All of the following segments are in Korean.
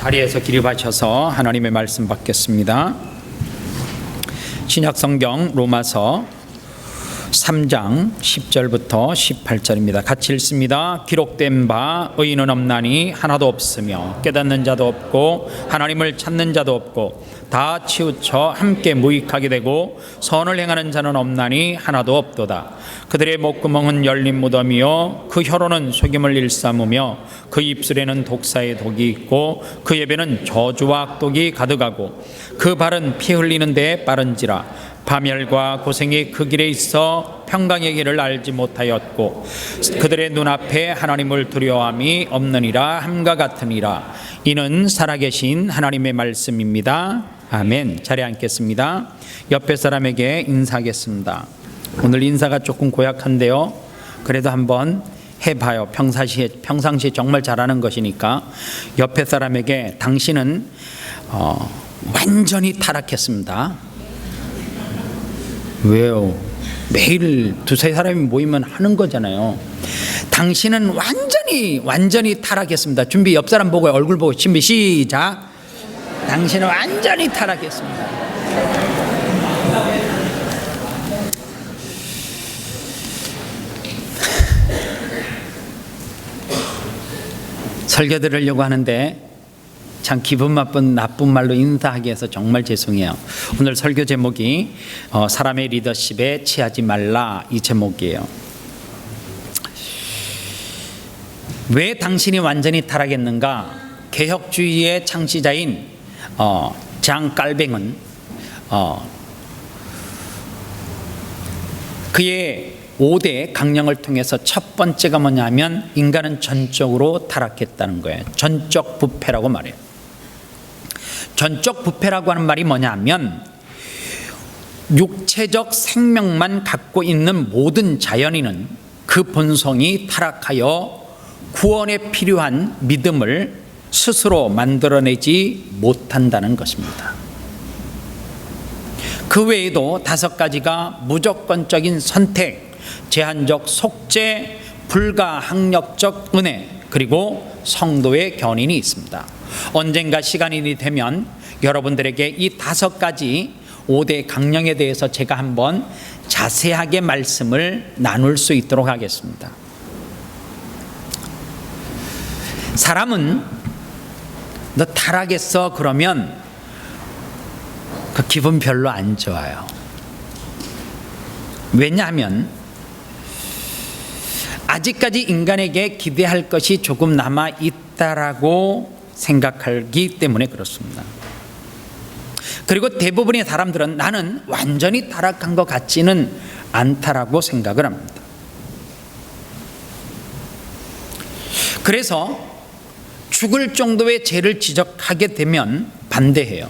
자리에서 기립하셔서 하나님의 말씀 받겠습니다. 신약성경 로마서 3장 10절부터 18절입니다. 같이 읽습니다. 기록된 바 의인은 없나니 하나도 없으며 깨닫는 자도 없고 하나님을 찾는 자도 없고 다 치우쳐 함께 무익하게 되고 선을 행하는 자는 없나니 하나도 없도다. 그들의 목구멍은 열린 무덤이요 그 혀로는 속임을 일삼으며 그 입술에는 독사의 독이 있고 그 입에는 저주와 악독이 가득하고 그 발은 피 흘리는 데에 빠른지라. 파멸과 고생이 그 길에 있어 평강의 길을 알지 못하였고 그들의 눈앞에 하나님을 두려워함이 없느니라 함과 같으니라. 이는 살아계신 하나님의 말씀입니다. 아멘. 자리에 앉겠습니다. 옆에 사람에게 인사하겠습니다. 오늘 인사가 조금 고약한데요, 그래도 한번 해봐요. 평상시에 정말 잘하는 것이니까. 옆에 사람에게 당신은 완전히 타락했습니다. 왜요? 매일 두세 사람이 모이면 하는 거잖아요. 당신은 완전히 타락했습니다. 준비. 옆 사람 보고 얼굴 보고 준비 시작. 당신은 완전히 타락했습니다. 설교 들으려고 하는데 참 기분 나쁜 말로 인사하게 해서 정말 죄송해요. 오늘 설교 제목이 사람의 리더십에 취하지 말라, 이 제목이에요. 왜 당신이 완전히 타락했는가? 개혁주의의 창시자인 장 깔뱅은 그의 5대 강령을 통해서 첫 번째가 뭐냐면 인간은 전적으로 타락했다는 거예요. 전적 부패라고 말해요. 전적 부패라고 하는 말이 뭐냐면 육체적 생명만 갖고 있는 모든 자연인은 그 본성이 타락하여 구원에 필요한 믿음을 스스로 만들어내지 못한다는 것입니다. 그 외에도 5가지가 무조건적인 선택, 제한적 속죄, 불가항력적 은혜, 그리고 성도의 견인이 있습니다. 언젠가 시간이 되면 여러분들에게 이 5가지 5대 강령에 대해서 제가 한번 자세하게 말씀을 나눌 수 있도록 하겠습니다. 사람은 너 타락했어 그러면 그 기분 별로 안 좋아요. 왜냐하면 아직까지 인간에게 기대할 것이 조금 남아 있다라고 생각하기 때문에 그렇습니다. 그리고 대부분의 사람들은 나는 완전히 타락한 것 같지는 않다라고 생각을 합니다. 그래서 죽을 정도의 죄를 지적하게 되면 반대해요.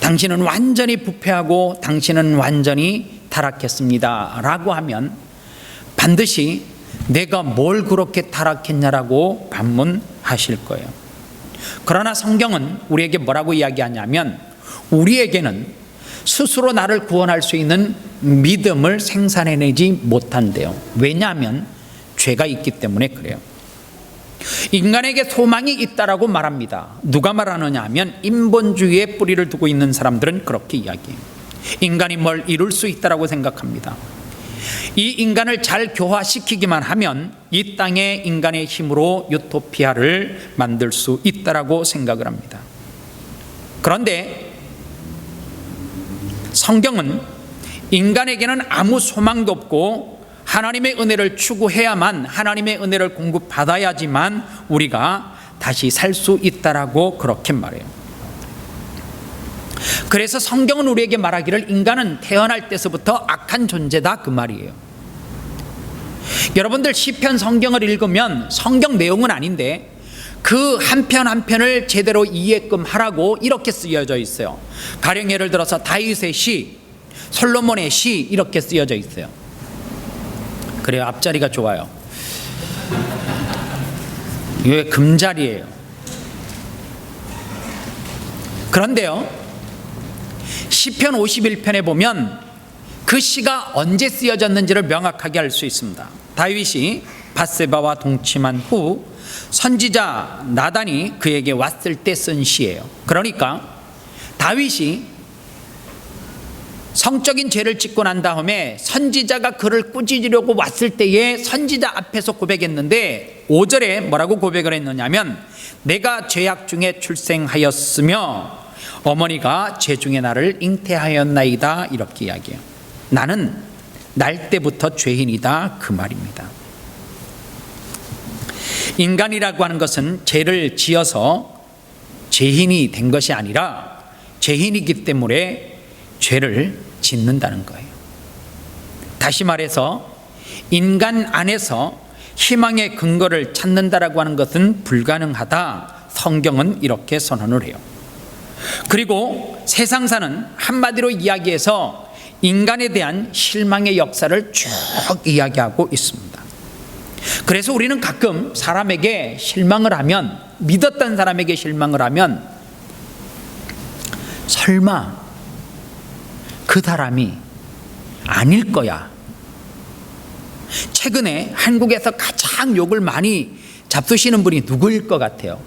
당신은 완전히 부패하고 당신은 완전히 타락했습니다 라고 하면 반드시 내가 뭘 그렇게 타락했냐라고 반문하실 거예요. 그러나 성경은 우리에게 뭐라고 이야기하냐면 우리에게는 스스로 나를 구원할 수 있는 믿음을 생산해내지 못한대요. 왜냐하면 죄가 있기 때문에 그래요. 인간에게 소망이 있다라고 말합니다. 누가 말하느냐 하면 인본주의에 뿌리를 두고 있는 사람들은 그렇게 이야기해요. 인간이 뭘 이룰 수 있다라고 생각합니다. 이 인간을 잘 교화시키기만 하면 이 땅에 인간의 힘으로 유토피아를 만들 수 있다라고 생각을 합니다. 그런데 성경은 인간에게는 아무 소망도 없고 하나님의 은혜를 추구해야만, 하나님의 은혜를 공급받아야지만 우리가 다시 살 수 있다라고 그렇게 말해요. 그래서 성경은 우리에게 말하기를 인간은 태어날 때서부터 악한 존재다, 그 말이에요. 여러분들 시편 성경을 읽으면 성경 내용은 아닌데 그 한 편 한 편을 제대로 이해끔 하라고 이렇게 쓰여져 있어요. 가령 예를 들어서 다윗의 시, 솔로몬의 시 이렇게 쓰여져 있어요. 그래요. 앞자리가 좋아요. 이게 금자리예요. 그런데요, 시편 51편에 보면 그 시가 언제 쓰여졌는지를 명확하게 알 수 있습니다. 다윗이 밧세바와 동침한 후 선지자 나단이 그에게 왔을 때 쓴 시예요. 그러니까 다윗이 성적인 죄를 짓고 난 다음에 선지자가 그를 꾸짖으려고 왔을 때에 선지자 앞에서 고백했는데 5절에 뭐라고 고백을 했느냐면 내가 죄악 중에 출생하였으며 어머니가 죄 중에 나를 잉태하였나이다 이렇게 이야기해요. 나는 날 때부터 죄인이다 그 말입니다. 인간이라고 하는 것은 죄를 지어서 죄인이 된 것이 아니라 죄인이기 때문에 죄를 짓는다는 거예요. 다시 말해서 인간 안에서 희망의 근거를 찾는다라고 하는 것은 불가능하다. 성경은 이렇게 선언을 해요. 그리고 세상사는 한마디로 이야기해서 인간에 대한 실망의 역사를 쭉 이야기하고 있습니다. 그래서 우리는 가끔 사람에게 실망을 하면, 믿었던 사람에게 실망을 하면 설마 그 사람이 아닐 거야. 최근에 한국에서 가장 욕을 많이 잡수시는 분이 누구일 것 같아요?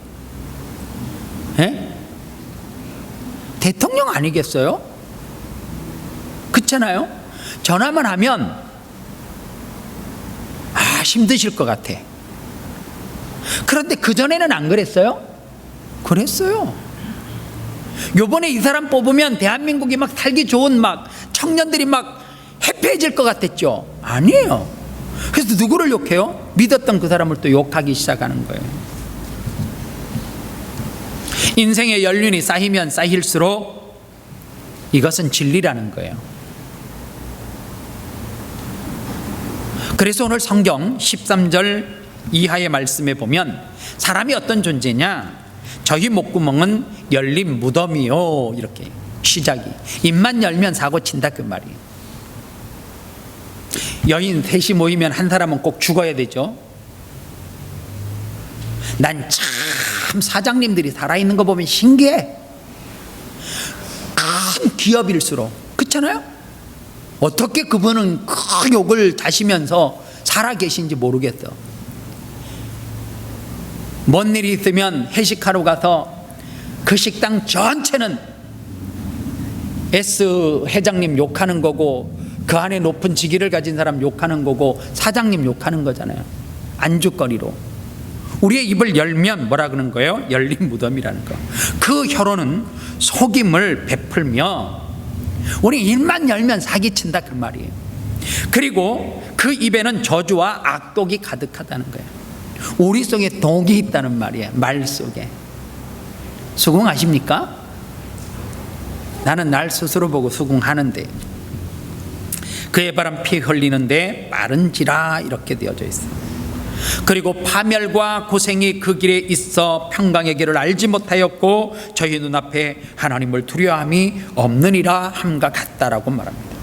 대통령 아니겠어요? 그렇잖아요? 전화만 하면 힘드실 것 같아. 그런데 그전에는 안 그랬어요? 그랬어요. 요번에 이 사람 뽑으면 대한민국이 막 살기 좋은 막 청년들이 막 해피해질 것 같았죠? 아니에요. 그래서 누구를 욕해요? 믿었던 그 사람을 또 욕하기 시작하는 거예요. 인생의 연륜이 쌓이면 쌓일수록 이것은 진리라는 거예요. 그래서 오늘 성경 13절 이하의 말씀에 보면 사람이 어떤 존재냐? 저희 목구멍은 열린 무덤이요. 이렇게 시작이. 입만 열면 사고 친다 그 말이에요. 여인 셋이 모이면 한 사람은 꼭 죽어야 되죠. 난 참 사장님들이 살아있는 거 보면 신기해. 큰 기업일수록. 그렇잖아요? 어떻게 그분은 큰 욕을 다시면서 살아계신지 모르겠어. 뭔 일이 있으면 회식하러 가서 그 식당 전체는 S 회장님 욕하는 거고 그 안에 높은 직위를 가진 사람 욕하는 거고 사장님 욕하는 거잖아요. 안주거리로. 우리의 입을 열면 뭐라 그러는 거예요? 열린 무덤이라는 거. 그 혀로는 속임을 베풀며 우리 입만 열면 사기친다 그 말이에요. 그리고 그 입에는 저주와 악독이 가득하다는 거예요. 우리 속에 독이 있다는 말이에요. 말 속에. 수긍하십니까? 나는 날 스스로 보고 수긍하는데 그의 바람 피 흘리는데 빠른지라 이렇게 되어져 있어요. 그리고 파멸과 고생이 그 길에 있어 평강의 길을 알지 못하였고 저희 눈앞에 하나님을 두려워함이 없느니라 함과 같다라고 말합니다.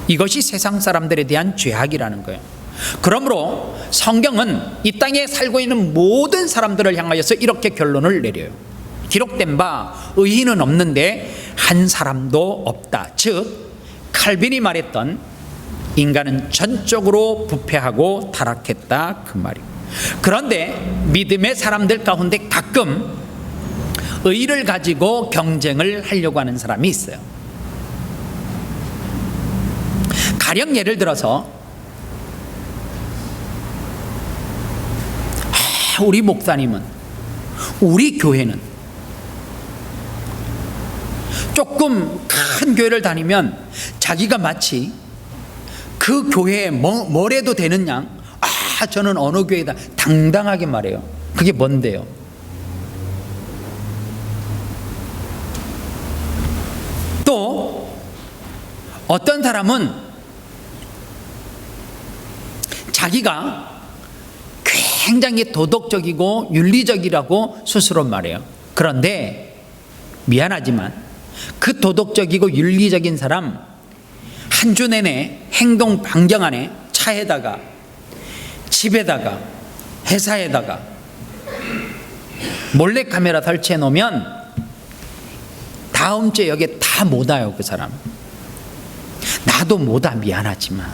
이것이 세상 사람들에 대한 죄악이라는 거예요. 그러므로 성경은 이 땅에 살고 있는 모든 사람들을 향하여서 이렇게 결론을 내려요. 기록된 바 의인은 없는데 한 사람도 없다. 즉 칼빈이 말했던 인간은 전적으로 부패하고 타락했다 그 말이에요. 그런데 믿음의 사람들 가운데 가끔 의를 가지고 경쟁을 하려고 하는 사람이 있어요. 가령 예를 들어서 우리 목사님은, 우리 교회는 조금 큰 교회를 다니면 자기가 마치 그 교회에 뭐래도 되는 양, 저는 어느 교회다 당당하게 말해요. 그게 뭔데요? 또 어떤 사람은 자기가 굉장히 도덕적이고 윤리적이라고 스스로 말해요. 그런데 미안하지만 그 도덕적이고 윤리적인 사람 한 주 내내 행동 반경 안에 차에다가 집에다가 회사에다가 몰래카메라 설치해 놓으면 다음 주에 여기에 다 못 와요. 그 사람 나도 못 와. 미안하지만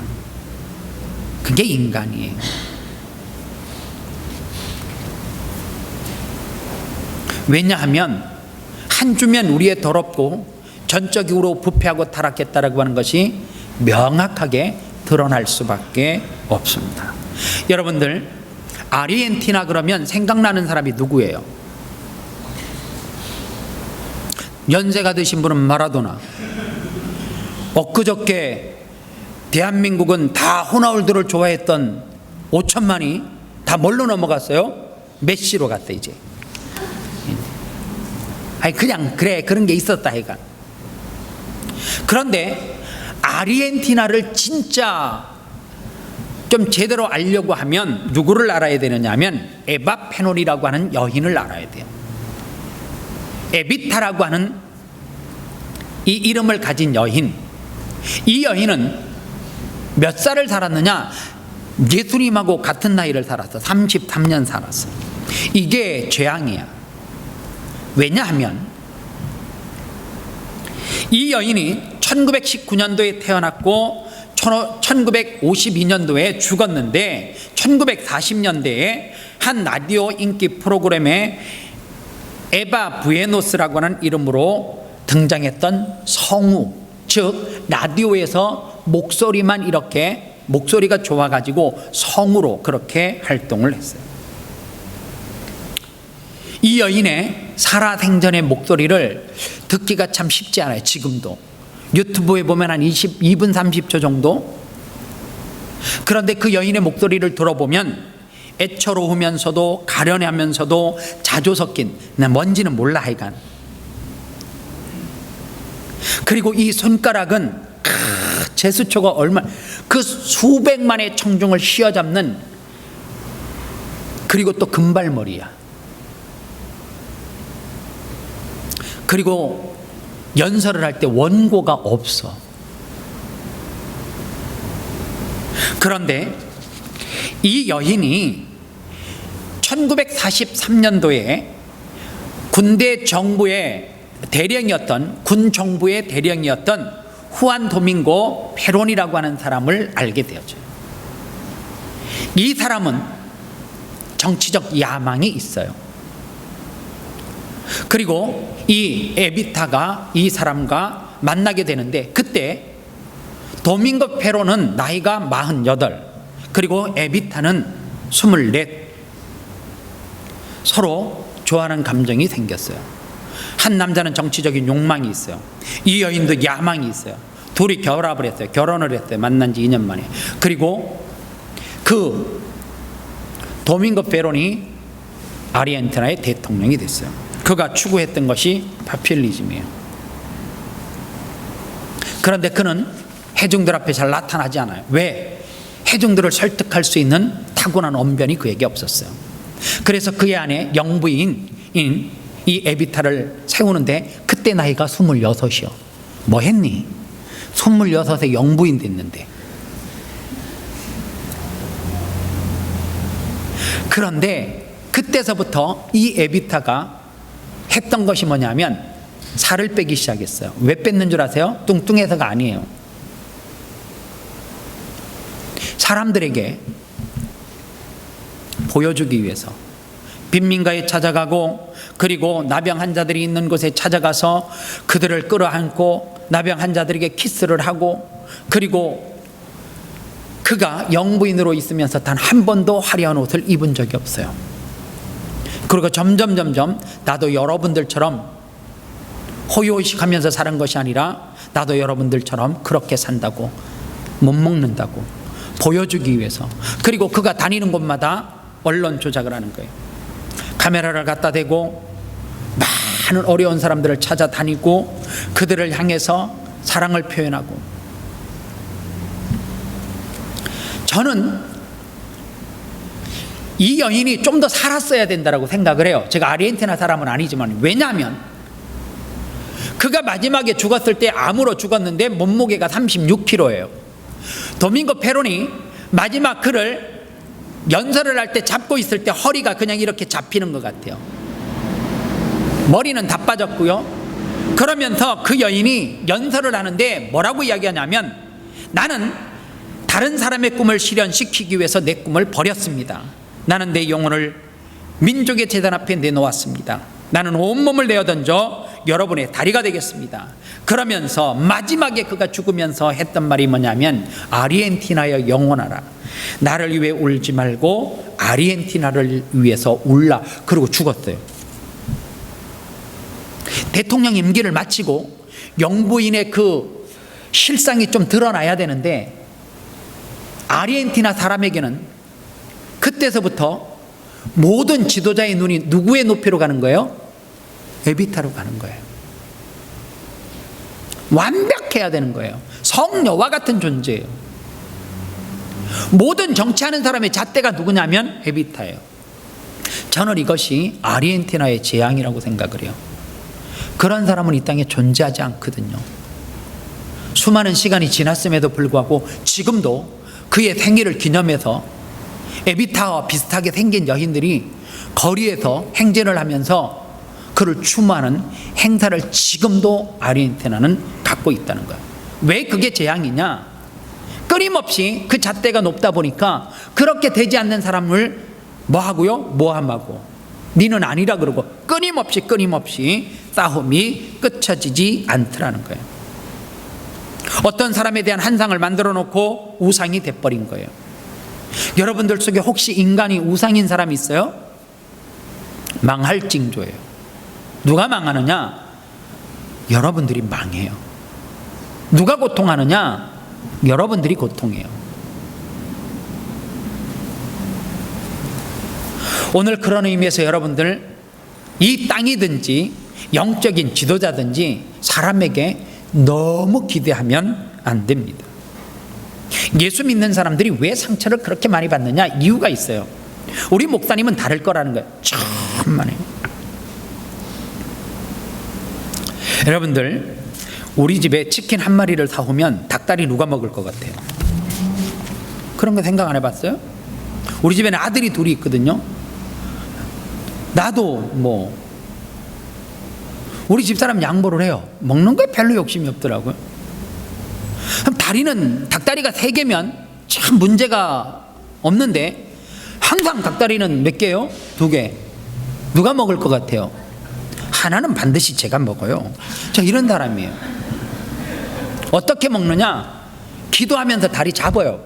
그게 인간이에요. 왜냐하면 한 주면 우리의 더럽고 전적으로 부패하고 타락했다라고 하는 것이 명확하게 드러날 수밖에 없습니다. 여러분들, 아르헨티나 그러면 생각나는 사람이 누구예요? 연세가 드신 분은 마라도나. 엊그저께 대한민국은 다 호나우두를 좋아했던 5천만이 다 뭘로 넘어갔어요? 메시로 갔다 이제. 아니 그냥 그래, 그런 게 있었다 해가. 그런데 아르헨티나를 진짜 좀 제대로 알려고 하면 누구를 알아야 되느냐 하면 에바 페논이라고 하는 여인을 알아야 돼요. 에비타라고 하는 이 이름을 가진 여인, 이 여인은 몇 살을 살았느냐? 예수님하고 같은 나이를 살았어. 33년 살았어. 이게 재앙이야. 왜냐하면 이 여인이 1919년도에 태어났고 1952년도에 죽었는데 1940년대에 한 라디오 인기 프로그램에 에바 부에노스라고 하는 이름으로 등장했던 성우, 즉 라디오에서 목소리만 이렇게 목소리가 좋아가지고 성우로 그렇게 활동을 했어요. 이 여인의 살아생전의 목소리를 듣기가 참 쉽지 않아요. 지금도 유튜브에 보면 한 22분 30초 정도. 그런데 그 여인의 목소리를 들어보면 애처로우면서도 가련하면서도 자조 섞인, 뭔지는 몰라 하여간. 그리고 이 손가락은 제스처가 얼마나, 그 수백만의 청중을 휘어잡는, 그리고 또 금발머리야. 그리고 연설을 할 때 원고가 없어. 그런데 이 여인이 1943년도에 군대 정부의 대령이었던, 군 정부의 대령이었던 후안 도밍고 페론이라고 하는 사람을 알게 되었죠. 이 사람은 정치적 야망이 있어요. 그리고 이 에비타가 이 사람과 만나게 되는데, 그때 도밍고 페론은 나이가 48, 그리고 에비타는 24. 서로 좋아하는 감정이 생겼어요. 한 남자는 정치적인 욕망이 있어요. 이 여인도 야망이 있어요. 둘이 결합을 했어요. 결혼을 했어요. 만난 지 2년 만에. 그리고 그 도밍고 페론이 아르헨티나의 대통령이 됐어요. 그가 추구했던 것이 파퓰리즘이에요. 그런데 그는 회중들 앞에 잘 나타나지 않아요. 왜? 회중들을 설득할 수 있는 타고난 언변이 그에게 없었어요. 그래서 그의 아내 영부인인 이 에비타를 세우는데, 그때 나이가 26이요. 뭐 했니? 26에 영부인 됐는데. 그런데 그때서부터 이 에비타가 했던 것이 뭐냐면 살을 빼기 시작했어요. 왜 뺐는 줄 아세요? 뚱뚱해서가 아니에요. 사람들에게 보여주기 위해서 빈민가에 찾아가고, 그리고 나병 환자들이 있는 곳에 찾아가서 그들을 끌어안고 나병 환자들에게 키스를 하고, 그리고 그가 영부인으로 있으면서 단 한 번도 화려한 옷을 입은 적이 없어요. 그리고 점점 나도 여러분들처럼 호의호식하면서 사는 것이 아니라 나도 여러분들처럼 그렇게 산다고, 못 먹는다고 보여주기 위해서. 그리고 그가 다니는 곳마다 언론 조작을 하는 거예요. 카메라를 갖다 대고 많은 어려운 사람들을 찾아다니고 그들을 향해서 사랑을 표현하고. 저는 이 여인이 좀 더 살았어야 된다고 생각을 해요. 제가 아르헨티나 사람은 아니지만. 왜냐하면 그가 마지막에 죽었을 때 암으로 죽었는데 몸무게가 36kg예요. 도밍고 페론이 마지막 그를 연설을 할 때 잡고 있을 때 허리가 그냥 이렇게 잡히는 것 같아요. 머리는 다 빠졌고요. 그러면서 그 여인이 연설을 하는데 뭐라고 이야기하냐면, 나는 다른 사람의 꿈을 실현시키기 위해서 내 꿈을 버렸습니다. 나는 내 영혼을 민족의 재단 앞에 내놓았습니다. 나는 온몸을 내어 던져 여러분의 다리가 되겠습니다. 그러면서 마지막에 그가 죽으면서 했던 말이 뭐냐면 아르헨티나여 영원하라. 나를 위해 울지 말고 아르헨티나를 위해서 울라. 그리고 죽었어요. 대통령 임기를 마치고 영부인의 그 실상이 좀 드러나야 되는데 아르헨티나 사람에게는 그때서부터 모든 지도자의 눈이 누구의 높이로 가는 거예요? 에비타로 가는 거예요. 완벽해야 되는 거예요. 성녀와 같은 존재예요. 모든 정치하는 사람의 잣대가 누구냐면 에비타예요. 저는 이것이 아르헨티나의 재앙이라고 생각을 해요. 그런 사람은 이 땅에 존재하지 않거든요. 수많은 시간이 지났음에도 불구하고 지금도 그의 생일을 기념해서 에비타와 비슷하게 생긴 여인들이 거리에서 행진을 하면서 그를 추모하는 행사를 지금도 아르헨티나는 갖고 있다는 거예요. 왜 그게 재앙이냐? 끊임없이 그 잣대가 높다 보니까 그렇게 되지 않는 사람을 뭐 하고요? 모함하고 니는 아니라 그러고 끊임없이 싸움이 끝쳐지지 않더라는 거예요. 어떤 사람에 대한 한상을 만들어 놓고 우상이 돼버린 거예요. 여러분들 속에 혹시 인간이 우상인 사람이 있어요? 망할 징조예요. 누가 망하느냐? 여러분들이 망해요. 누가 고통하느냐? 여러분들이 고통해요. 오늘 그런 의미에서 여러분들 이 땅이든지 영적인 지도자든지 사람에게 너무 기대하면 안 됩니다. 예수 믿는 사람들이 왜 상처를 그렇게 많이 받느냐? 이유가 있어요. 우리 목사님은 다를 거라는 거예요. 천만에요. 여러분들 우리 집에 치킨 한 마리를 사오면 닭다리 누가 먹을 것 같아요? 그런 거 생각 안 해봤어요? 우리 집에는 아들이 둘이 있거든요. 나도 우리 집사람 양보를 해요. 먹는 거에 별로 욕심이 없더라고요. 그럼 닭다리가 3개면 참 문제가 없는데 항상 닭다리는 몇 개요? 2개. 누가 먹을 것 같아요? 하나는 반드시 제가 먹어요. 저 이런 사람이에요. 어떻게 먹느냐? 기도하면서 다리 잡아요.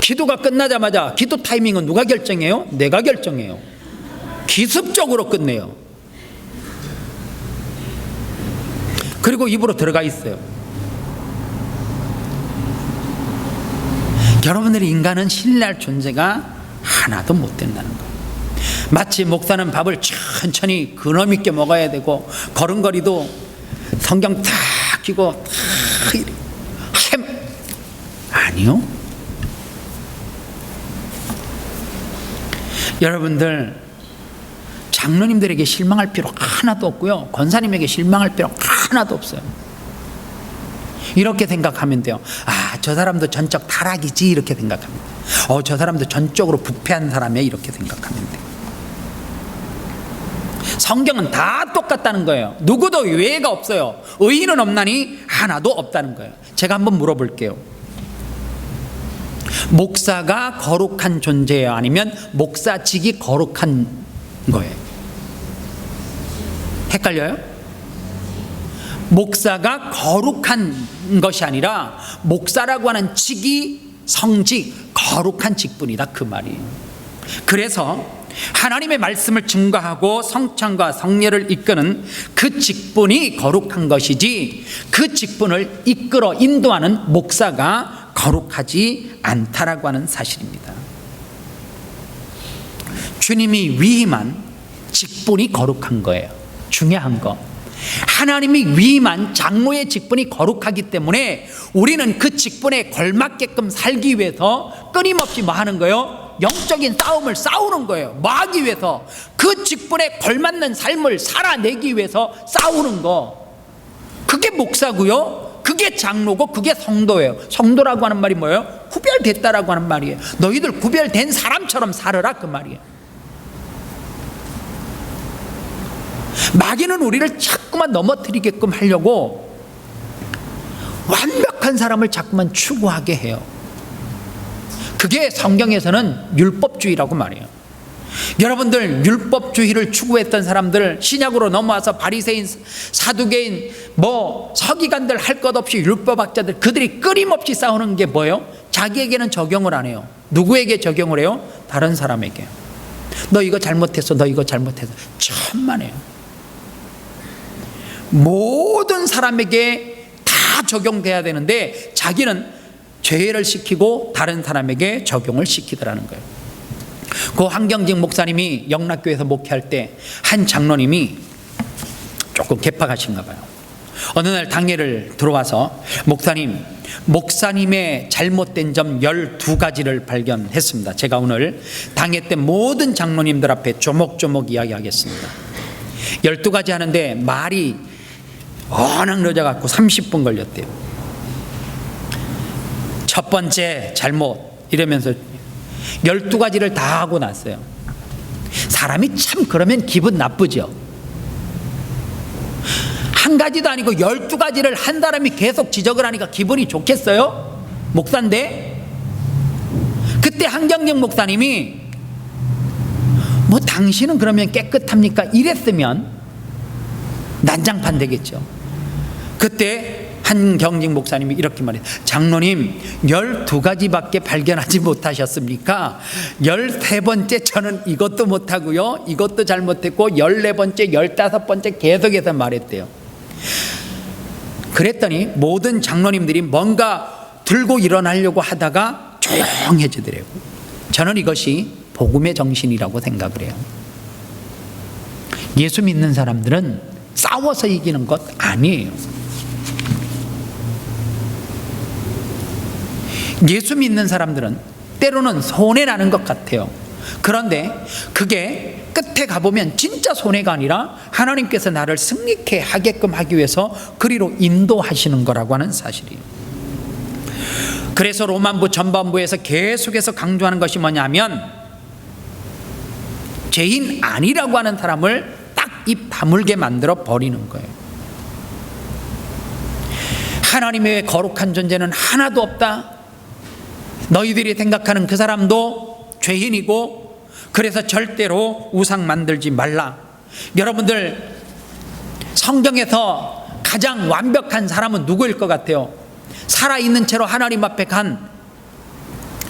기도가 끝나자마자 기도 타이밍은 누가 결정해요? 내가 결정해요. 기습적으로 끝내요. 그리고 입으로 들어가 있어요. 여러분들이 인간은 신뢰할 존재가 하나도 못 된다는 거예요. 마치 목사는 밥을 천천히 근엄 있게 먹어야 되고 걸음걸이도 성경 탁 끼고 아니요. 여러분들 장로님들에게 실망할 필요 하나도 없고요. 권사님에게 실망할 필요 하나도 없어요. 이렇게 생각하면 돼요. 저 사람도 전적 타락이지 이렇게 생각합니다. 저 사람도 전적으로 부패한 사람이야 이렇게 생각하면 돼요. 성경은 다 똑같다는 거예요. 누구도 예외가 없어요. 의인은 없나니 하나도 없다는 거예요. 제가 한번 물어볼게요. 목사가 거룩한 존재예요? 아니면 목사직이 거룩한 거예요? 헷갈려요? 목사가 거룩한 것이 아니라 목사라고 하는 직이 성직, 거룩한 직분이다 그 말이에요. 그래서 하나님의 말씀을 증거하고 성찬과 성례를 이끄는 그 직분이 거룩한 것이지 그 직분을 이끌어 인도하는 목사가 거룩하지 않다라고 하는 사실입니다. 주님이 위임한 직분이 거룩한 거예요. 중요한 거. 하나님이 위임한 장로의 직분이 거룩하기 때문에 우리는 그 직분에 걸맞게끔 살기 위해서 끊임없이 뭐 하는 거예요? 영적인 싸움을 싸우는 거예요. 뭐 하기 위해서? 그 직분에 걸맞는 삶을 살아내기 위해서 싸우는 거. 그게 목사고요. 그게 장로고 그게 성도예요. 성도라고 하는 말이 뭐예요? 구별됐다라고 하는 말이에요. 너희들 구별된 사람처럼 살아라 그 말이에요. 마귀는 우리를 자꾸만 넘어뜨리게끔 하려고 완벽한 사람을 자꾸만 추구하게 해요. 그게 성경에서는 율법주의라고 말해요. 여러분들 율법주의를 추구했던 사람들, 신약으로 넘어와서 바리새인, 사두개인, 서기관들 할 것 없이 율법학자들, 그들이 끊임없이 싸우는 게 뭐예요? 자기에게는 적용을 안 해요. 누구에게 적용을 해요? 다른 사람에게. 너 이거 잘못했어, 너 이거 잘못했어. 천만에요. 모든 사람에게 다 적용돼야 되는데 자기는 죄를 시키고 다른 사람에게 적용을 시키더라는 거예요. 그 황경직 목사님이 영락교회에서 목회할 때 한 장로님이 조금 개팍하신가 봐요. 어느 날 당회를 들어와서 목사님의 잘못된 점 12가지를 발견했습니다. 제가 오늘 당회 때 모든 장로님들 앞에 조목조목 이야기하겠습니다. 12가지 하는데 말이 워낙 늦어갖고 30분 걸렸대요. 첫 번째 잘못 이러면서 12가지를 다 하고 났어요. 사람이 참 그러면 기분 나쁘죠. 한 가지도 아니고 12가지를 한 사람이 계속 지적을 하니까 기분이 좋겠어요? 목사인데? 그때 한경영 목사님이 당신은 그러면 깨끗합니까? 이랬으면 난장판 되겠죠. 그때 한경직 목사님이 이렇게 말해요. 장로님 12가지밖에 발견하지 못하셨습니까? 13번째 저는 이것도 못하고요, 이것도 잘못했고 14번째 15번째 계속해서 말했대요. 그랬더니 모든 장로님들이 뭔가 들고 일어나려고 하다가 조용해지더라고요. 저는 이것이 복음의 정신이라고 생각을 해요. 예수 믿는 사람들은 싸워서 이기는 것 아니에요. 예수 믿는 사람들은 때로는 손해나는 것 같아요. 그런데 그게 끝에 가보면 진짜 손해가 아니라 하나님께서 나를 승리케 하게끔 하기 위해서 그리로 인도하시는 거라고 하는 사실이에요. 그래서 로만부 전반부에서 계속해서 강조하는 것이 뭐냐면 죄인 아니라고 하는 사람을 딱 입 다물게 만들어 버리는 거예요. 하나님의 거룩한 존재는 하나도 없다. 너희들이 생각하는 그 사람도 죄인이고 그래서 절대로 우상 만들지 말라. 여러분들 성경에서 가장 완벽한 사람은 누구일 것 같아요? 살아있는 채로 하나님 앞에 간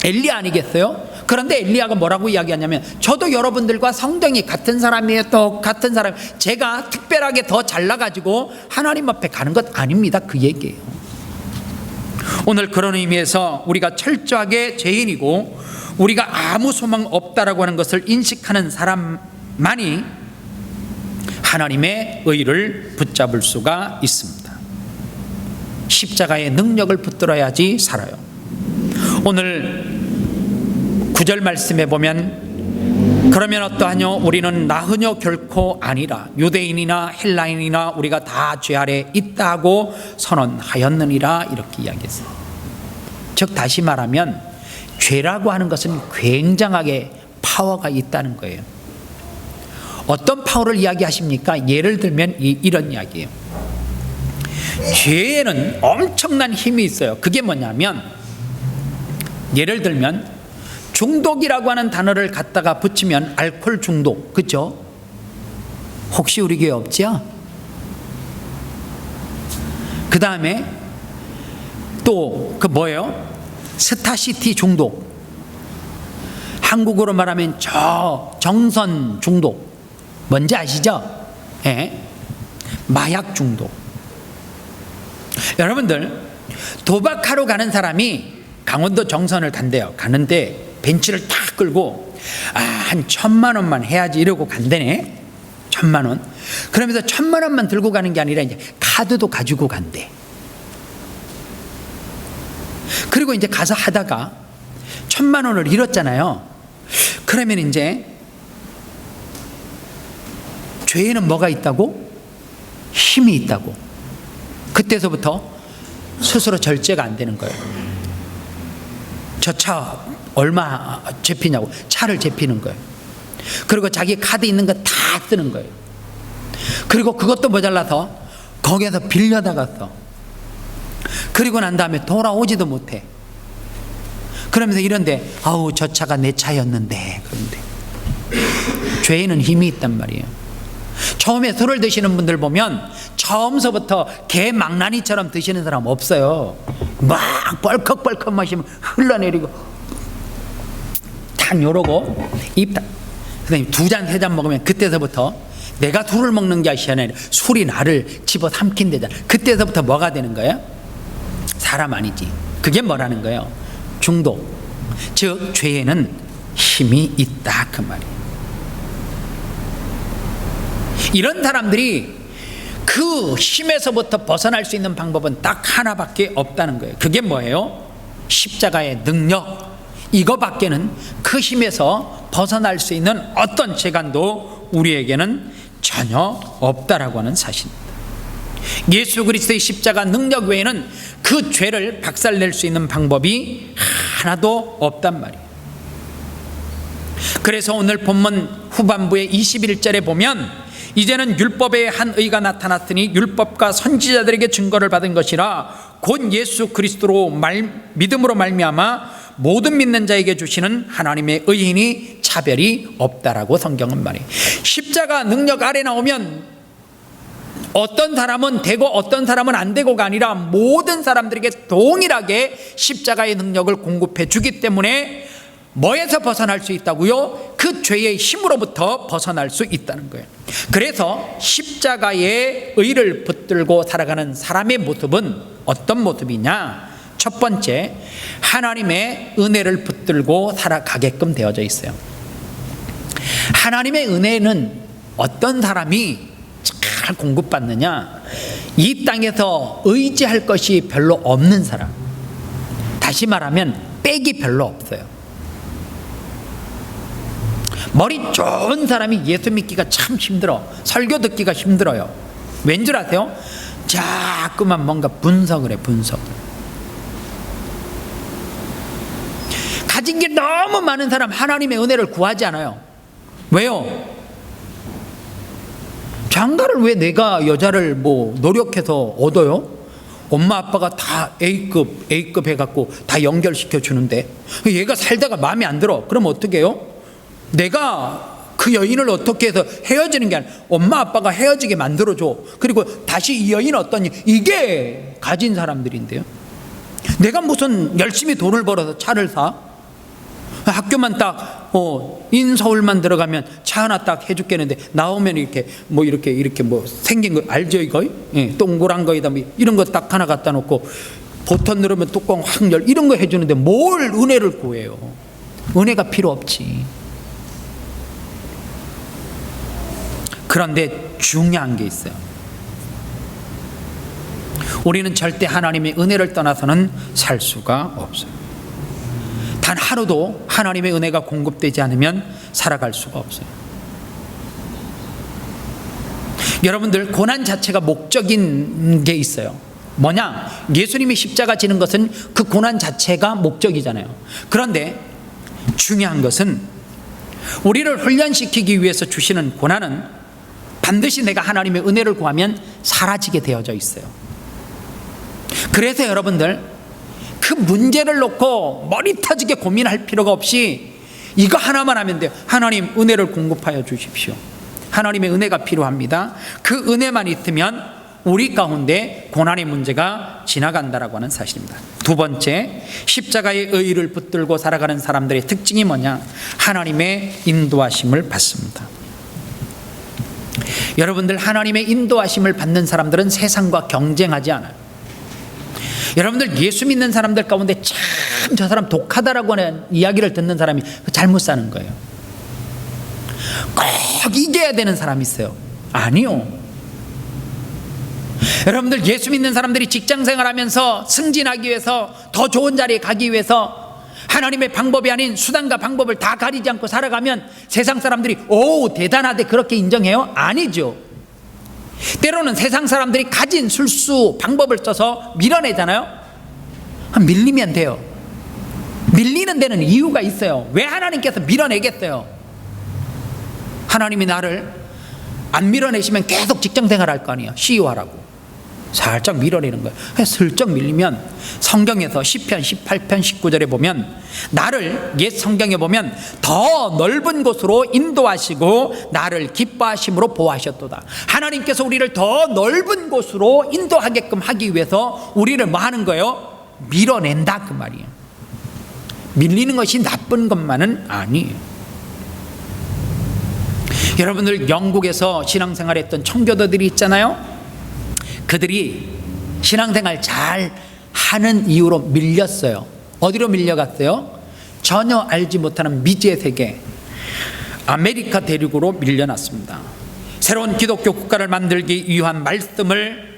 엘리야 아니겠어요? 그런데 엘리야가 뭐라고 이야기하냐면 저도 여러분들과 성정이 같은 사람이에요. 또 같은 사람, 제가 특별하게 더 잘나가지고 하나님 앞에 가는 것 아닙니다. 그 얘기예요. 오늘 그런 의미에서 우리가 철저하게 죄인이고 우리가 아무 소망 없다라고 하는 것을 인식하는 사람만이 하나님의 의를 붙잡을 수가 있습니다. 십자가의 능력을 붙들어야지 살아요. 오늘 9절 말씀에 보면 그러면 어떠하뇨? 우리는 나으뇨? 결코 아니라 유대인이나 헬라인이나 우리가 다 죄 아래 있다 하고 선언하였느니라 이렇게 이야기했어요. 즉 다시 말하면 죄라고 하는 것은 굉장하게 파워가 있다는 거예요. 어떤 파워를 이야기하십니까? 예를 들면 이런 이야기예요. 죄에는 엄청난 힘이 있어요. 그게 뭐냐면 예를 들면 중독이라고 하는 단어를 갖다가 붙이면 알코올 중독, 그렇죠? 혹시 우리 교회 없죠? 그 다음에 또 그 뭐예요? 스타시티 중독, 한국어로 말하면 정선 중독, 뭔지 아시죠? 예? 마약 중독. 여러분들 도박하러 가는 사람이 강원도 정선을 간대요. 가는데 벤치를 탁 끌고 한 1,000만 원만 해야지 이러고 간대네. 1,000만 원. 그러면서 1,000만 원만 들고 가는 게 아니라 이제 카드도 가지고 간대. 그리고 이제 가서 하다가 1,000만 원을 잃었잖아요. 그러면 이제 죄에는 뭐가 있다고? 힘이 있다고. 그때서부터 스스로 절제가 안 되는 거예요. 저 차 얼마 잡히냐고 차를 잡히는 거예요. 그리고 자기 카드 있는 거 다 쓰는 거예요. 그리고 그것도 모자라서 거기에서 빌려다갔어. 그리고 난 다음에 돌아오지도 못해. 그러면서 이런데 아우 저 차가 내 차였는데. 그런데 죄에는 힘이 있단 말이에요. 처음에 술을 드시는 분들 보면 처음서부터 개 망나니처럼 드시는 사람 없어요. 막 벌컥벌컥 마시면 흘러내리고 딱 요러고 입 딱, 그다음에 2잔 3잔 먹으면 그때서부터 내가 술을 먹는 게 아니라 술이 나를 집어 삼킨대잖아. 그때서부터 뭐가 되는 거예요? 사람 아니지. 그게 뭐라는 거예요? 중독. 즉 죄에는 힘이 있다 그 말이에요. 이런 사람들이 그 힘에서부터 벗어날 수 있는 방법은 딱 하나밖에 없다는 거예요. 그게 뭐예요? 십자가의 능력. 이거밖에는 그 힘에서 벗어날 수 있는 어떤 재간도 우리에게는 전혀 없다라고 하는 사실입니다. 예수 그리스도의 십자가 능력 외에는 그 죄를 박살낼 수 있는 방법이 하나도 없단 말이에요. 그래서 오늘 본문 후반부의 21절에 보면 이제는 율법의 한 의가 나타났으니 율법과 선지자들에게 증거를 받은 것이라 곧 예수 그리스도로 믿음으로 말미암아 모든 믿는 자에게 주시는 하나님의 의인이 차별이 없다라고 성경은 말해요. 십자가 능력 아래 나오면 어떤 사람은 되고 어떤 사람은 안 되고가 아니라 모든 사람들에게 동일하게 십자가의 능력을 공급해 주기 때문에 뭐에서 벗어날 수 있다고요? 그 죄의 힘으로부터 벗어날 수 있다는 거예요. 그래서 십자가의 의를 붙들고 살아가는 사람의 모습은 어떤 모습이냐? 첫 번째, 하나님의 은혜를 붙들고 살아가게끔 되어져 있어요. 하나님의 은혜는 어떤 사람이 잘 공급받느냐? 이 땅에서 의지할 것이 별로 없는 사람. 다시 말하면 빽이 별로 없어요. 머리 좋은 사람이 예수 믿기가 참 힘들어. 설교 듣기가 힘들어요. 왠 줄 아세요? 자꾸만 뭔가 분석을 해. 분석. 가진 게 너무 많은 사람 하나님의 은혜를 구하지 않아요. 왜요? 장가를 왜 내가 여자를 뭐 노력해서 얻어요? 엄마 아빠가 다 A급 해갖고 다 연결시켜 주는데 얘가 살다가 마음에 안 들어. 그럼 어떻게 해요? 내가 그 여인을 어떻게 해서 헤어지는 게 아니라 엄마 아빠가 헤어지게 만들어줘. 그리고 다시 이 여인은 어떠니? 이게 가진 사람들인데요. 내가 무슨 열심히 돈을 벌어서 차를 사? 학교만 딱 인서울만 들어가면 차 하나 딱 해줄겠는데 나오면 이렇게 뭐 생긴 거 알죠 이거? 예, 동그란 거에다 뭐 이런 거 딱 하나 갖다 놓고 버튼 누르면 뚜껑 확 열 이런 거 해주는데 뭘 은혜를 구해요? 은혜가 필요 없지. 그런데 중요한 게 있어요. 우리는 절대 하나님의 은혜를 떠나서는 살 수가 없어요. 단 하루도 하나님의 은혜가 공급되지 않으면 살아갈 수가 없어요. 여러분들, 고난 자체가 목적인 게 있어요. 뭐냐? 예수님이 십자가 지는 것은 그 고난 자체가 목적이잖아요. 그런데 중요한 것은 우리를 훈련시키기 위해서 주시는 고난은 반드시 내가 하나님의 은혜를 구하면 사라지게 되어져 있어요. 그래서 여러분들, 그 문제를 놓고 머리 터지게 고민할 필요가 없이 이거 하나만 하면 돼요. 하나님 은혜를 공급하여 주십시오. 하나님의 은혜가 필요합니다. 그 은혜만 있으면 우리 가운데 고난의 문제가 지나간다라고 하는 사실입니다. 두 번째, 십자가의 의의를 붙들고 살아가는 사람들의 특징이 뭐냐? 하나님의 인도하심을 받습니다. 여러분들, 하나님의 인도하심을 받는 사람들은 세상과 경쟁하지 않아요. 여러분들, 예수 믿는 사람들 가운데 참 저 사람 독하다라고 하는 이야기를 듣는 사람이 잘못 사는 거예요. 꼭 이겨야 되는 사람이 있어요. 아니요. 여러분들, 예수 믿는 사람들이 직장생활하면서 승진하기 위해서 더 좋은 자리에 가기 위해서 하나님의 방법이 아닌 수단과 방법을 다 가리지 않고 살아가면 세상 사람들이 오 대단하대 그렇게 인정해요? 아니죠. 때로는 세상 사람들이 가진 술수 방법을 써서 밀어내잖아요. 밀리면 돼요. 밀리는 데는 이유가 있어요. 왜 하나님께서 밀어내겠어요? 하나님이 나를 안 밀어내시면 계속 직장생활 할 거 아니에요. CEO 하라고. 살짝 밀어내는 거예요. 슬쩍 밀리면 성경에서 시편 18편 19절에 보면 나를 옛 성경에 보면 더 넓은 곳으로 인도하시고 나를 기뻐하심으로 보호하셨도다. 하나님께서 우리를 더 넓은 곳으로 인도하게끔 하기 위해서 우리를 뭐 하는 거예요? 밀어낸다 그 말이에요. 밀리는 것이 나쁜 것만은 아니에요. 여러분들 영국에서 신앙생활했던 청교도들이 있잖아요. 그들이 신앙생활 잘 하는 이유로 밀렸어요. 어디로 밀려갔어요? 전혀 알지 못하는 미지의 세계 아메리카 대륙으로 밀려났습니다. 새로운 기독교 국가를 만들기 위한 말씀을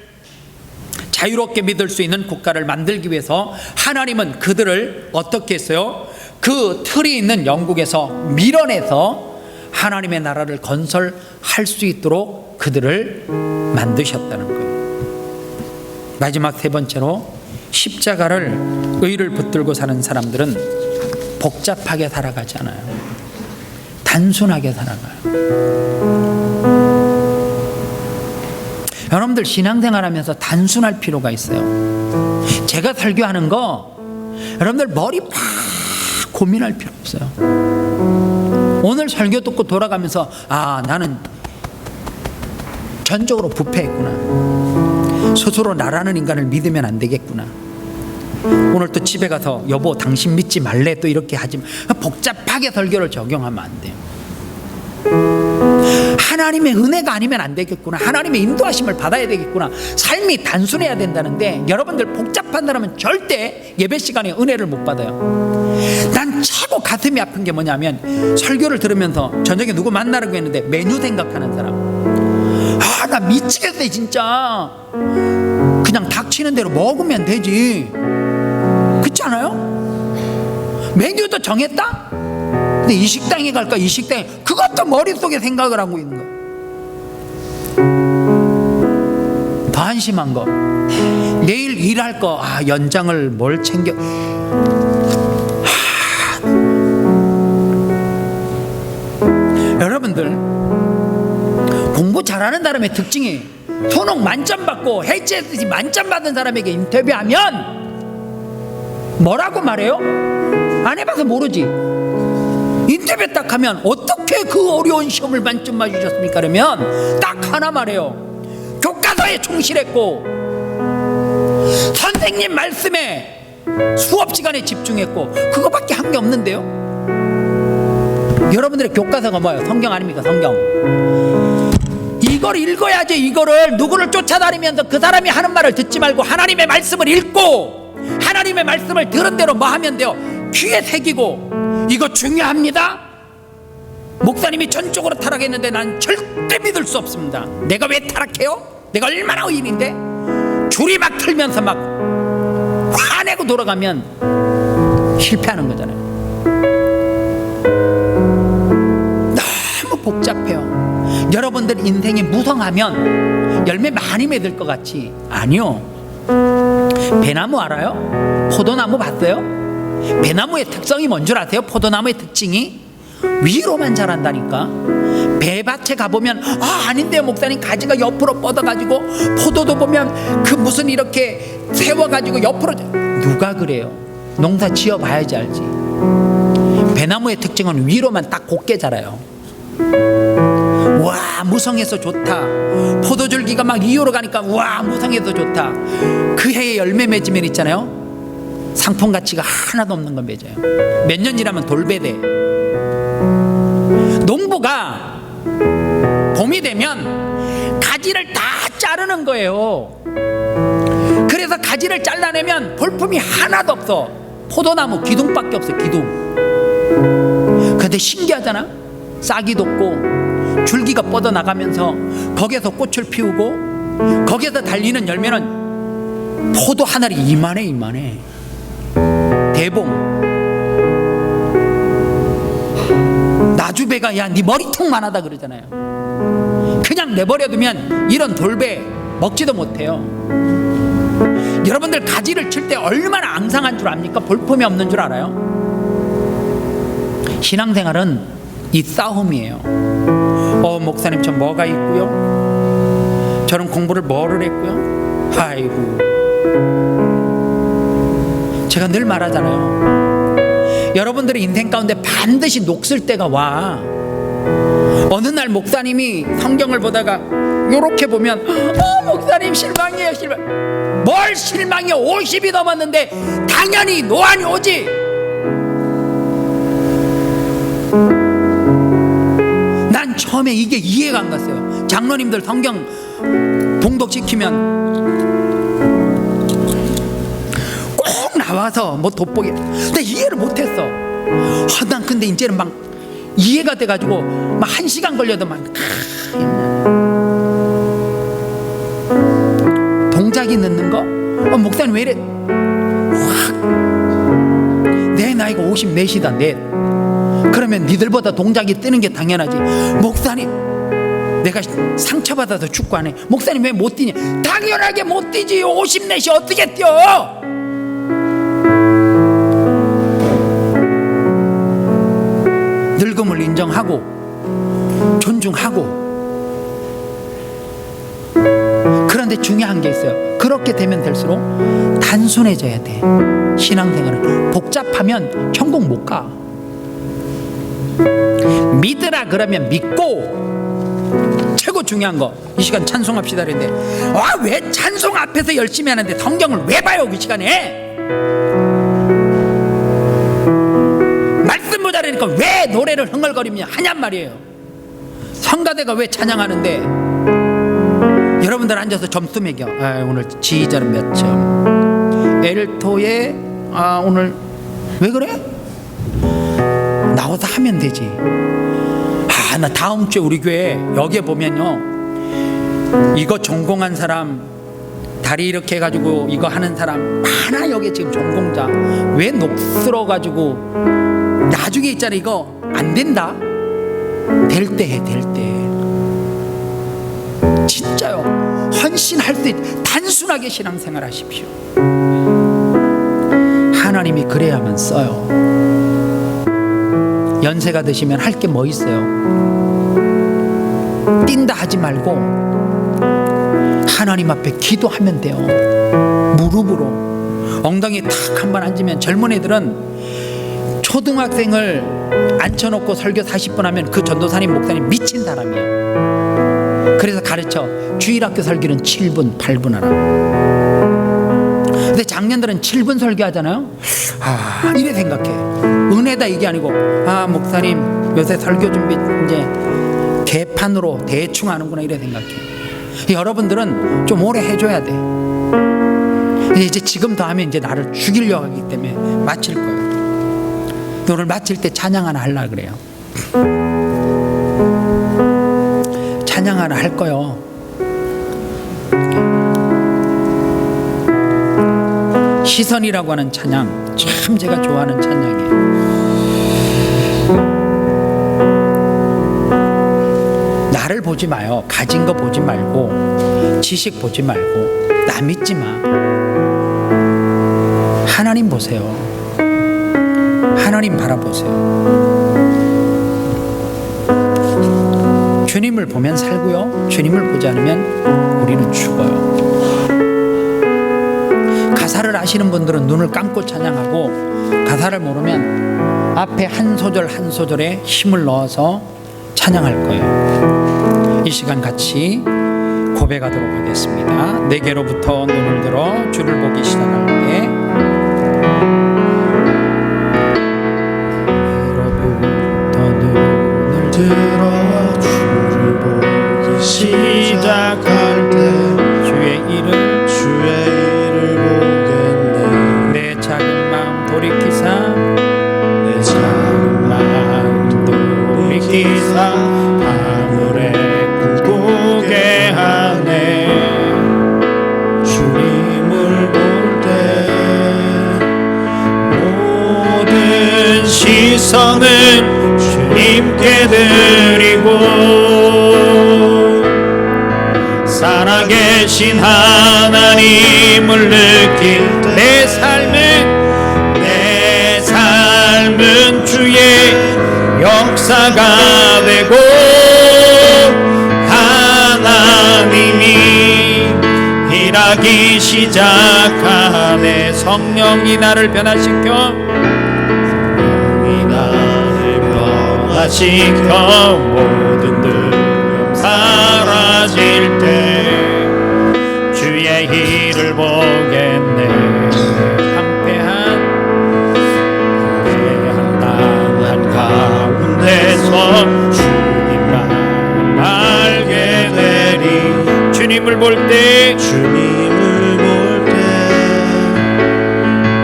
자유롭게 믿을 수 있는 국가를 만들기 위해서 하나님은 그들을 어떻게 했어요? 그 틀이 있는 영국에서 밀어내서 하나님의 나라를 건설할 수 있도록 그들을 만드셨다는 거예요. 마지막 세 번째로 십자가를 의를 붙들고 사는 사람들은 복잡하게 살아가지 않아요. 단순하게 살아가요. 여러분들 신앙생활하면서 단순할 필요가 있어요. 제가 설교하는 거 여러분들 머리 막 고민할 필요 없어요. 오늘 설교 듣고 돌아가면서 나는 전적으로 부패했구나. 스스로 나라는 인간을 믿으면 안 되겠구나. 오늘 또 집에 가서 여보 당신 믿지 말래 또 이렇게 하지. 복잡하게 설교를 적용하면 안 돼요. 하나님의 은혜가 아니면 안 되겠구나. 하나님의 인도하심을 받아야 되겠구나. 삶이 단순해야 된다는데 여러분들 복잡한 사람은 절대 예배 시간에 은혜를 못 받아요. 난 최고 가슴이 아픈 게 뭐냐면 설교를 들으면서 저녁에 누구 만나라고 했는데 메뉴 생각하는 사람. 나 미치겠네 진짜. 그냥 닥치는 대로 먹으면 되지. 그렇지 않아요? 메뉴도 정했다? 근데 이 식당에 갈까 이 식당에, 그것도 머릿속에 생각을 하고 있는 거야. 더 한심한 거, 내일 일할 거 연장을 뭘 챙겨. 여러분들 공부 잘하는 사람의 특징이 토록 만점 받고 HSC 만점 받은 사람에게 인터뷰하면 뭐라고 말해요? 안 해봐서 모르지. 인터뷰 딱 하면 어떻게 그 어려운 시험을 만점 맞으셨습니까? 그러면 딱 하나 말해요. 교과서에 충실했고 선생님 말씀에 수업 시간에 집중했고, 그거밖에 한 게 없는데요. 여러분들의 교과서가 뭐예요? 성경 아닙니까? 성경. 이걸 읽어야지. 이거를 누구를 쫓아다니면서 그 사람이 하는 말을 듣지 말고 하나님의 말씀을 읽고 하나님의 말씀을 들은 대로 뭐 하면 돼요? 귀에 새기고. 이거 중요합니다. 목사님이 전적으로 타락했는데 난 절대 믿을 수 없습니다. 내가 왜 타락해요? 내가 얼마나 의인인데? 줄이 막 틀면서 막 화내고 돌아가면 실패하는 거잖아요. 너무 복잡해요. 여러분들 인생이 무성하면 열매 많이 맺을 것 같지? 아니요. 배나무 알아요? 포도나무 봤어요? 배나무의 특성이 뭔 줄 아세요? 포도나무의 특징이 위로만 자란다니까. 배밭에 가보면 아닌데요 목사님, 가지가 옆으로 뻗어가지고, 포도도 보면 그 무슨 이렇게 세워가지고 옆으로. 누가 그래요? 농사 지어봐야지 알지. 배나무의 특징은 위로만 딱 곱게 자라요. 와 무성해서 좋다. 포도줄기가 막 위로 가니까 와 무성해서 좋다. 그 해에 열매 맺으면 있잖아요, 상품 가치가 하나도 없는 건 맺어요. 몇 년 일하면 돌배돼. 농부가 봄이 되면 가지를 다 자르는 거예요. 그래서 가지를 잘라내면 볼품이 하나도 없어. 포도나무 기둥밖에 없어. 기둥. 근데 신기하잖아. 싹이 돋고 줄기가 뻗어나가면서 거기에서 꽃을 피우고 거기에서 달리는 열매는 포도 한 알이 이만해. 대봉. 나주배가 야 네 머리통만 하다 그러잖아요. 그냥 내버려두면 이런 돌배 먹지도 못해요. 여러분들 가지를 칠 때 얼마나 앙상한 줄 압니까? 볼품이 없는 줄 알아요? 신앙생활은 이 싸움이에요. 목사님 저 뭐가 있고요, 저는 공부를 뭐를 했고요, 아이고, 제가 늘 말하잖아요. 여러분들의 인생 가운데 반드시 녹슬 때가 와. 어느 날 목사님이 성경을 보다가 요렇게 보면 목사님 실망이에요. 실망. 뭘 실망이요? 50이 넘었는데 당연히 노안이 오지. 난 처음에 이게 이해가 안 갔어요. 장로님들 성경 봉독시키면 꼭 나와서 뭐 돋보기. 근데 이해를 못했어. 난 근데 이제는 막 이해가 돼가지고 막 1시간 걸려도 막 동작이 늦는 거? 목사님 왜 이래? 내 나이가 54시다. 넷. 그러면 니들보다 동작이 뜨는 게 당연하지. 목사님, 내가 상처받아서 축구 안 해. 목사님 왜 못 뛰냐? 당연하게 못 뛰지. 54시 어떻게 뛰어? 늙음을 인정하고 존중하고. 그런데 중요한 게 있어요. 그렇게 되면 될수록 단순해져야 돼. 신앙생활은 복잡하면 천국 못 가. 믿으라 그러면 믿고, 최고 중요한 거 이 시간 찬송합시다 그랬는데 왜 찬송 앞에서 열심히 하는데 성경을 왜 봐요? 그 시간에 말씀 모자라니까 왜 노래를 흥얼거리며 하냔 말이에요. 성가대가 왜 찬양하는데 여러분들 앉아서 점수 매겨. 오늘 지휘자는 몇 점, 엘토에 오늘 왜 그래? 나와서 하면 되지. 나 다음 주에 우리 교회 여기에 보면요, 이거 전공한 사람, 다리 이렇게 해가지고 이거 하는 사람 많아. 여기 지금 전공자. 왜 녹슬어가지고 나중에 있잖아. 이거 안 된다. 될 때 해. 될 때. 진짜요. 헌신할 수 있. 단순하게 신앙생활 하십시오. 하나님이 그래야만 써요. 연세가 드시면 할 게 뭐 있어요? 뛴다 하지 말고 하나님 앞에 기도하면 돼요. 무릎으로 엉덩이 탁 한번 앉으면, 젊은 애들은 초등학생을 앉혀놓고 설교 40분 하면 그 전도사님 목사님 미친 사람이에요. 그래서 가르쳐. 주일학교 설교는 7분 8분 하라. 근데 작년들은 7분 설교하잖아요. 이래 생각해. 은혜다 이게 아니고, 목사님 요새 설교 준비 이제 개판으로 대충 하는구나, 이래 생각해. 여러분들은 좀 오래 해줘야 돼. 이제 지금 더 하면 이제 나를 죽이려고 하기 때문에 마칠 거예요. 오늘 마칠 때 찬양 하나 하려고 그래요. 찬양 하나 할 거요. 시선이라고 하는 찬양, 참 제가 좋아하는 찬양이에요. 나를 보지 마요. 가진 거 보지 말고, 지식 보지 말고, 나 믿지 마. 하나님 보세요. 하나님 바라보세요. 주님을 보면 살고요, 주님을 보지 않으면 우리는 죽어요. 가사를 아시는 분들은 눈을 감고 찬양하고, 가사를 모르면 앞에 한 소절 한 소절에 힘을 넣어서 찬양할 거예요. 이 시간 같이 고백하도록 하겠습니다. 내게로부터 눈을 들어 주를 보기 시작할 때, 내게로부터 눈을 들어 주를 보기 시작할 때 주의 이름 보겠네. 내 작은 마음 돌이키사, 내 작은 마음 돌이키사 하늘에 꿈꾸게 하네. 주님을 볼 때 모든 시선은 주님께 드리고, 살아계신 하나님을 느낄 내 삶은 주의 역사가 되고, 하나님이 일하 일하기 시작하네. 성령이 나를 변화시켜, 성령이 나를 변화시켜 모든 두려움 사라질 때 주의 일을 보겠네. 황폐한 땅 가운데서 주님만 알게 되리. 주님을 볼 때, 주님을 볼 때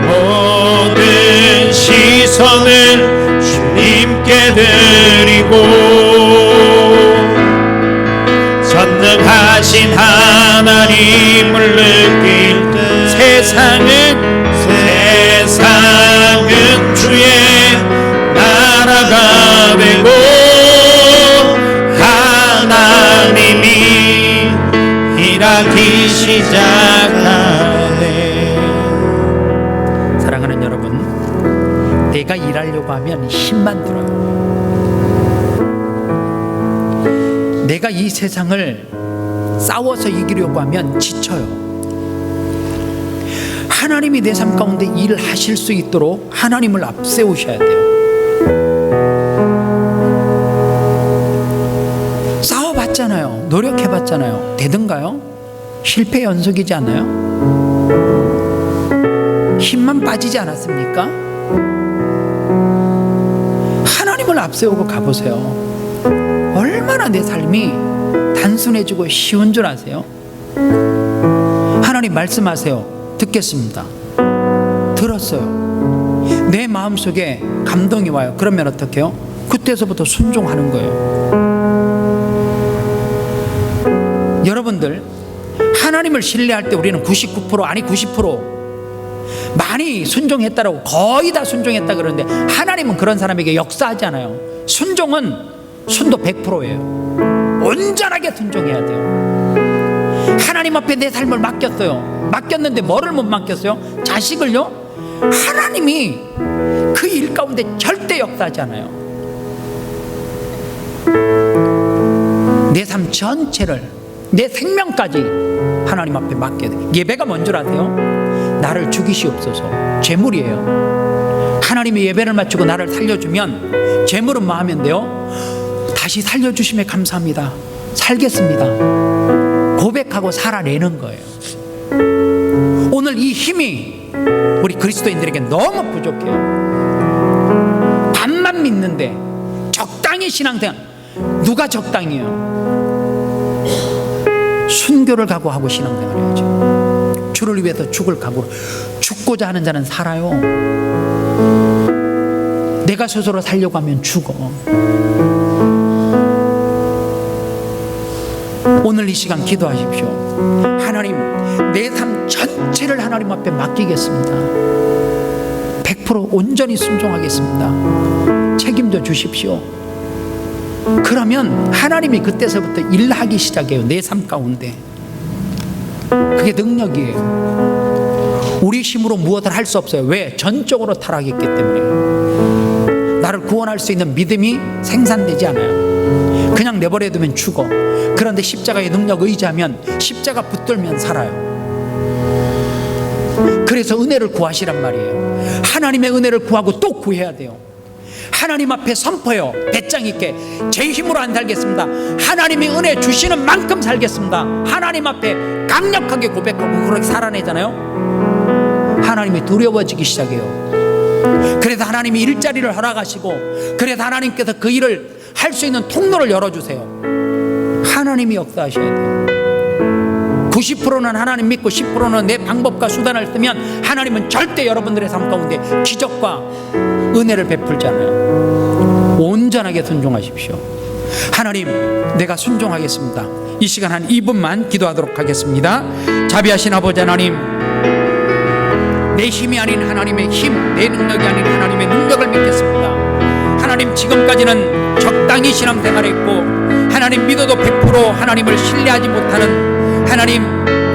모든 시선을 주님께 드리고 전능하신 하나님을 느낄 때 세상은 주의 나라가 되고 하나님이 일하기 시작하네. 사랑하는 여러분, 내가 일하려고 하면 힘만 들어요. 내가 이 세상을 싸워서 이기려고 하면 지쳐요. 하나님이 내 삶 가운데 일을 하실 수 있도록 하나님을 앞세우셔야 돼요. 싸워봤잖아요. 노력해봤잖아요. 되던가요? 실패 연속이지 않아요? 힘만 빠지지 않았습니까? 하나님을 앞세우고 가보세요. 얼마나 내 삶이 단순해지고 쉬운 줄 아세요? 하나님 말씀하세요. 듣겠습니다. 들었어요. 내 마음속에 감동이 와요. 그러면 어떻게 해요? 그때서부터 순종하는 거예요. 여러분들, 하나님을 신뢰할 때 우리는 99% 아니 90% 많이 순종했다라고, 거의 다 순종했다 그러는데 하나님은 그런 사람에게 역사하지 않아요. 순도 100%예요. 온전하게 순종해야 돼요. 하나님 앞에 내 삶을 맡겼어요. 맡겼는데 뭐를 못 맡겼어요? 자식을요? 하나님이 그 일 가운데 절대 역사하지 않아요. 내 삶 전체를, 내 생명까지 하나님 앞에 맡겨야 돼요. 예배가 뭔 줄 아세요? 나를 죽이시옵소서. 재물이에요. 하나님이 예배를 마치고 나를 살려주면 재물은 뭐 하면 돼요? 다시 살려주심에 감사합니다. 살겠습니다. 고백하고 살아내는 거예요. 오늘 이 힘이 우리 그리스도인들에게 너무 부족해요. 반만 믿는데 적당히 신앙생활. 누가 적당히요? 순교를 각오하고 신앙생활 해야죠. 주를 위해서 죽을 각오로. 죽고자 하는 자는 살아요. 내가 스스로 살려고 하면 죽어. 오늘 이 시간 기도하십시오. 하나님, 내 삶 전체를 하나님 앞에 맡기겠습니다. 100% 온전히 순종하겠습니다. 책임져 주십시오. 그러면 하나님이 그때서부터 일하기 시작해요. 내 삶 가운데. 그게 능력이에요. 우리 힘으로 무엇을 할 수 없어요. 왜? 전적으로 타락했기 때문에. 나를 구원할 수 있는 믿음이 생산되지 않아요. 그냥 내버려두면 죽어. 그런데 십자가의 능력 의지하면, 십자가 붙들면 살아요. 그래서 은혜를 구하시란 말이에요. 하나님의 은혜를 구하고 또 구해야 돼요. 하나님 앞에 선포해요. 배짱 있게. 제 힘으로 안 살겠습니다. 하나님이 은혜 주시는 만큼 살겠습니다. 하나님 앞에 강력하게 고백하고 그렇게 살아내잖아요. 하나님이 두려워지기 시작해요. 그래서 하나님이 일자리를 허락하시고, 그래서 하나님께서 그 일을 할 수 있는 통로를 열어주세요. 하나님이 역사하셔야 돼요. 90%는 하나님 믿고 10%는 내 방법과 수단을 쓰면 하나님은 절대 여러분들의 삶 가운데 기적과 은혜를 베풀지 않아요. 온전하게 순종하십시오. 하나님, 내가 순종하겠습니다. 이 시간 한 2분만 기도하도록 하겠습니다. 자비하신 아버지 하나님, 내 힘이 아닌 하나님의 힘, 내 능력이 아닌 하나님의 능력을 믿겠습니다. 하나님, 지금까지는 적당히 신앙생활했고 하나님 믿어도 100% 하나님을 신뢰하지 못하는, 하나님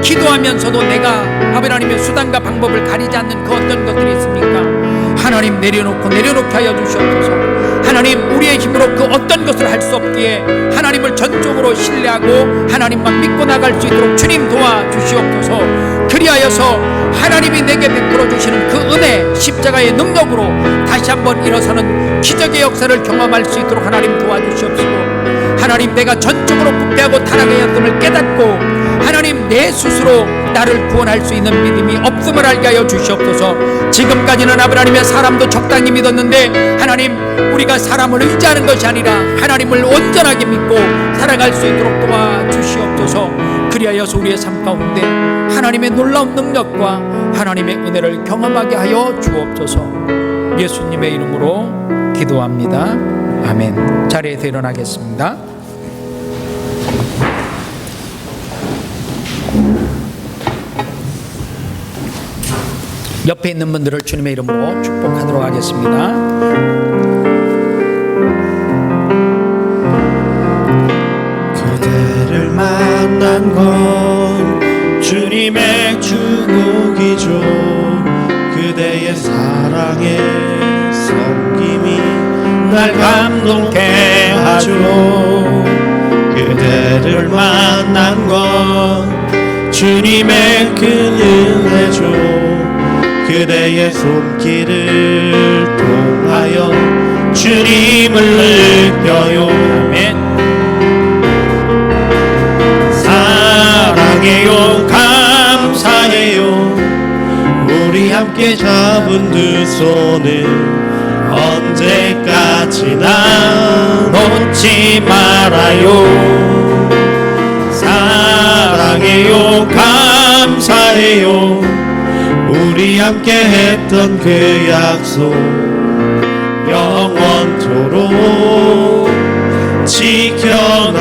기도하면서도 내가 아버지 하나님의 수단과 방법을 가리지 않는 그 어떤 것들이 있습니까? 하나님 내려놓게 하여 주시옵소서. 하나님, 우리의 힘으로 그 어떤 것을 할 수 없기에 하나님을 전적으로 신뢰하고 하나님만 믿고 나갈 수 있도록 주님 도와주시옵소서. 그리하여서 하나님이 내게 베풀어 주시는 그 은혜, 십자가의 능력으로 다시 한번 일어서는 기적의 역사를 경험할 수 있도록 하나님 도와주시옵시고, 하나님 내가 전적으로 부패하고 타락하였음을 깨닫고 하나님 내 스스로 나를 구원할 수 있는 믿음이 없음을 알게 하여 주시옵소서. 지금까지는 하나님의 사람도 적당히 믿었는데 하나님, 우리가 사람을 의지하는 것이 아니라 하나님을 온전하게 믿고 살아갈 수 있도록 도와주시옵소서. 그리하여서 우리의 삶 가운데 하나님의 놀라운 능력과 하나님의 은혜를 경험하게 하여 주옵소서. 예수님의 이름으로 기도합니다. 아멘. 자리에서 일어나겠습니다. 옆에 있는 분들을 주님의 이름으로 축복하도록 하겠습니다. 그대를 만난 건 주님의 축복이죠. 그대의 사랑의 섬김이 날 감동케 하죠. 그대를 만난 건 주님의 큰 은혜죠. 그대의 손길을 통하여 주님을 느껴요. 아멘. 사랑해요, 감사해요. 우리 함께 잡은 두 손을 언제까지나 놓지 말아요. 사랑해요, 감사해요. 우리 함께 했던 그 약속 영원토록 지켜나가요.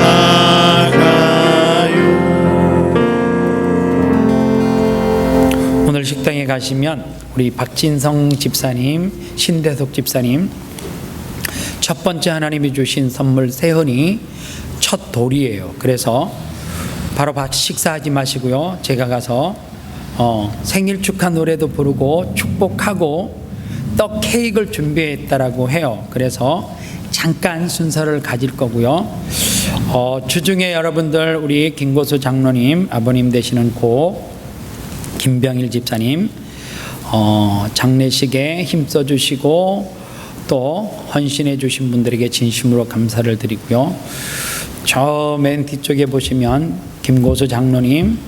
오늘 식당에 가시면 우리 박진성 집사님, 신대석 집사님 첫 번째 하나님이 주신 선물 세헌이 첫 돌이에요. 그래서 바로 식사하지 마시고요, 제가 가서 생일 축하 노래도 부르고 축복하고 떡 케이크를 준비했다라고 해요. 그래서 잠깐 순서를 가질 거고요. 주중에 여러분들 우리 김고수 장로님, 아버님 되시는 고 김병일 집사님 장례식에 힘써 주시고 또 헌신해 주신 분들에게 진심으로 감사를 드리고요. 저 맨 뒤쪽에 보시면 김고수 장로님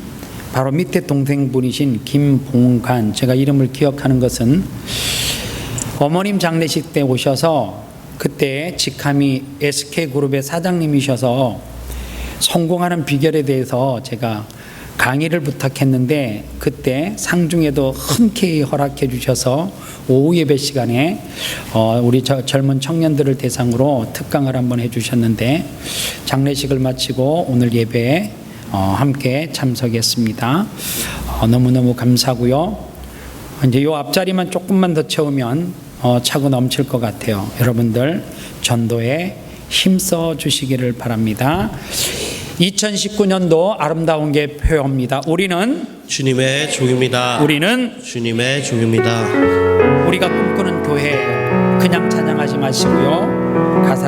바로 밑에 동생분이신 김봉관, 제가 이름을 기억하는 것은 어머님 장례식 때 오셔서 그때 직함이 SK그룹의 사장님이셔서 성공하는 비결에 대해서 제가 강의를 부탁했는데 그때 상중에도 흔쾌히 허락해 주셔서 오후 예배 시간에 우리 젊은 청년들을 대상으로 특강을 한번 해주셨는데 장례식을 마치고 오늘 예배에 함께 참석했습니다. 너무너무 감사하고요. 이제 이 앞자리만 조금만 더 채우면 차고 넘칠 것 같아요. 여러분들 전도에 힘써 주시기를 바랍니다. 2019년도 아름다운 게 표현입니다. 우리는 주님의 종입니다. 우리는 주님의 종입니다. 우리가 꿈꾸는 교회예요. 그냥 찬양하지 마시고요. 가사